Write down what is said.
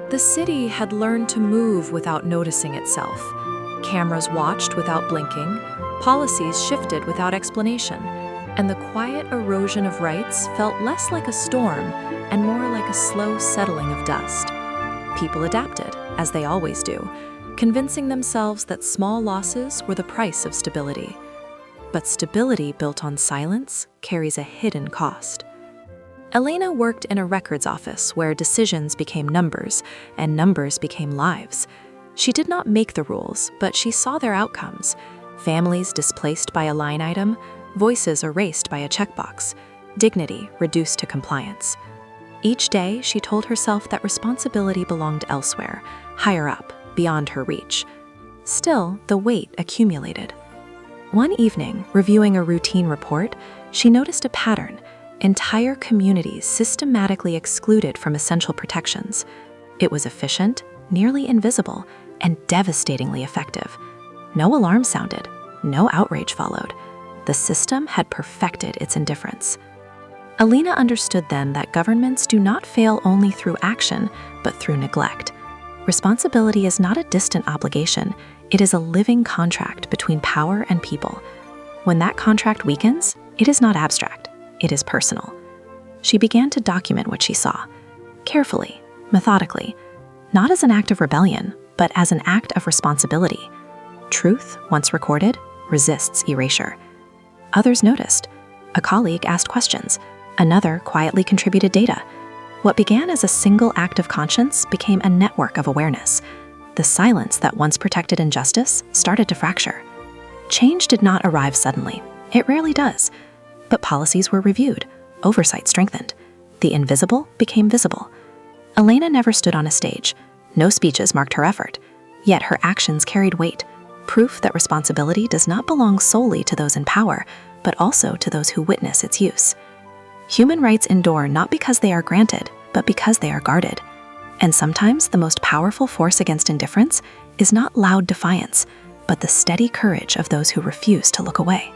The city had learned to move without noticing itself. Cameras watched without blinking, policies shifted without explanation, and the quiet erosion of rights felt less like a storm and more like a slow settling of dust. People adapted, as they always do, convincing themselves that small losses were the price of stability. But stability built on silence carries a hidden cost. Elena worked in a records office where decisions became numbers and numbers became lives. She did not make the rules, but she saw their outcomes: families displaced by a line item, voices erased by a checkbox, dignity reduced to compliance. Each day, she told herself that responsibility belonged elsewhere, higher up, beyond her reach. Still, the weight accumulated. One evening, reviewing a routine report, she noticed a pattern: entire communities systematically excluded from essential protections. It was efficient, nearly invisible, and devastatingly effective. No alarm sounded, no outrage followed. The system had perfected its indifference. Elena understood then that governments do not fail only through action, but through neglect. Responsibility is not a distant obligation, it is a living contract between power and people. When that contract weakens, it is not abstract, it is personal. She began to document what she saw, carefully, methodically, not as an act of rebellion, but as an act of responsibility. Truth, once recorded, resists erasure. Others noticed. A colleague asked questions. Another quietly contributed data. What began as a single act of conscience became a network of awareness. The silence that once protected injustice started to fracture. Change did not arrive suddenly. It rarely does. But policies were reviewed, oversight strengthened. The invisible became visible. Elena never stood on a stage. No speeches marked her effort. Yet her actions carried weight, proof that responsibility does not belong solely to those in power, but also to those who witness its use. Human rights endure not because they are granted, but because they are guarded. And sometimes the most powerful force against indifference is not loud defiance, but the steady courage of those who refuse to look away.